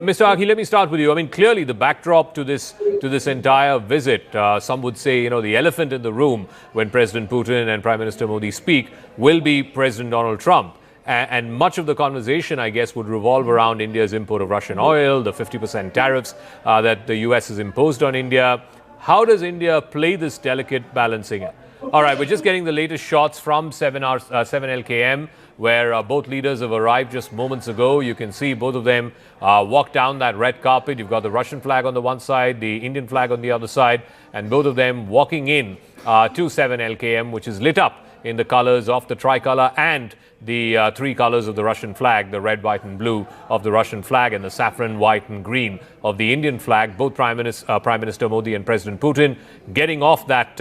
Mr. Aghi, let me start with you. I mean, clearly the backdrop to this entire visit, some would say, the elephant in the room when President Putin and Prime Minister Modi speak will be President Donald Trump. And much of the conversation, I guess, would revolve around India's import of Russian oil, the 50% tariffs that the US has imposed on India. How does India play this delicate balancing act? All right, we're just getting the latest shots from 7 LKM, where both leaders have arrived just moments ago. You can see both of them walk down that red carpet. You've got the Russian flag on the one side, the Indian flag on the other side, and both of them walking in to 7 LKM, which is lit up in the colors of the tricolor and the three colors of the Russian flag, the red, white and blue of the Russian flag and the saffron, white and green of the Indian flag. Both Prime Minister Modi and President Putin getting off that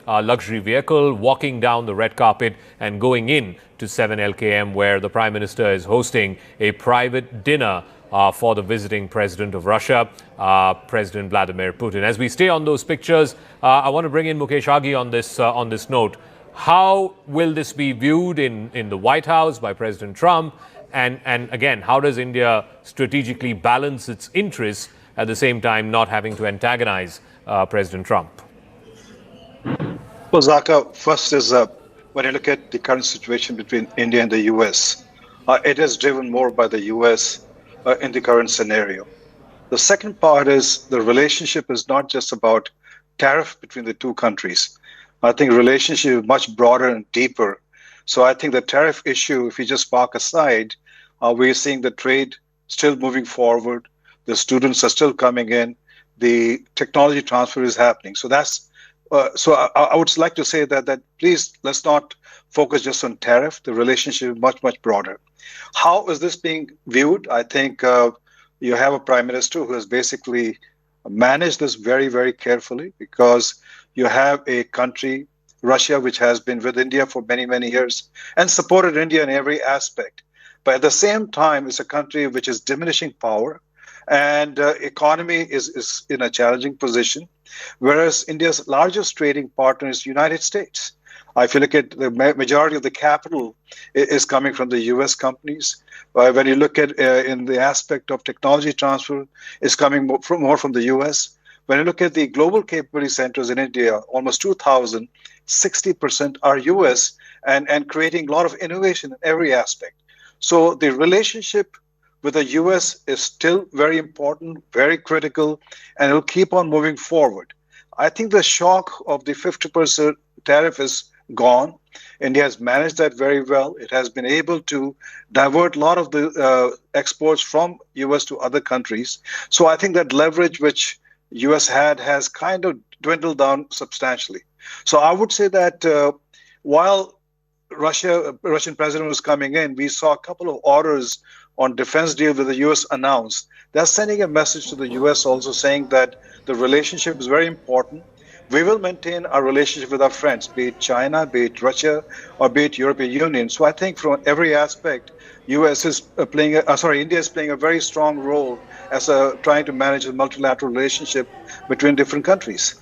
luxury vehicle, walking down the red carpet and going in to 7 LKM, where the Prime Minister is hosting a private dinner for the visiting President of Russia, President Vladimir Putin. As we stay on those pictures, I want to bring in Mukesh Aghi on this note. How will this be viewed in the White House by President Trump? And again, how does India strategically balance its interests at the same time not having to antagonize President Trump? Well, Zakka, first is when you look at the current situation between India and the US, it is driven more by the US in the current scenario. The second part is the relationship is not just about tariff between the two countries. I think relationship is much broader and deeper. So I think the tariff issue, if you just park aside, we're seeing the trade still moving forward. The students are still coming in. The technology transfer is happening. So that's so I would like to say that please let's not focus just on tariff. The relationship is much, much broader. How is this being viewed? I think you have a prime minister who has basically managed this very, very carefully, because you have a country, Russia, which has been with India for many, many years and supported India in every aspect. But at the same time, it's a country which is diminishing power, and economy is in a challenging position, whereas India's largest trading partner is the United States. If you look at the majority of the capital is coming from the U.S. companies. When you look at in the aspect of technology transfer, it's coming more from the U.S. When you look at the global capability centers in India, almost 2,000, 60% are U.S. and creating a lot of innovation in every aspect. So the relationship with the U.S. is still very important, very critical, and it will keep on moving forward. I think the shock of the 50% tariff is gone. India has managed that very well. It has been able to divert a lot of the exports from U.S. to other countries. So I think that leverage which U.S. has kind of dwindled down substantially. So I would say that while Russian president was coming in, we saw a couple of orders on defense deal that the U.S. announced. They're sending a message to the U.S. also saying that the relationship is very important. We will maintain our relationship with our friends, be it China, be it Russia, or be it European Union. So I think from every aspect, India is playing a very strong role as trying to manage a multilateral relationship between different countries.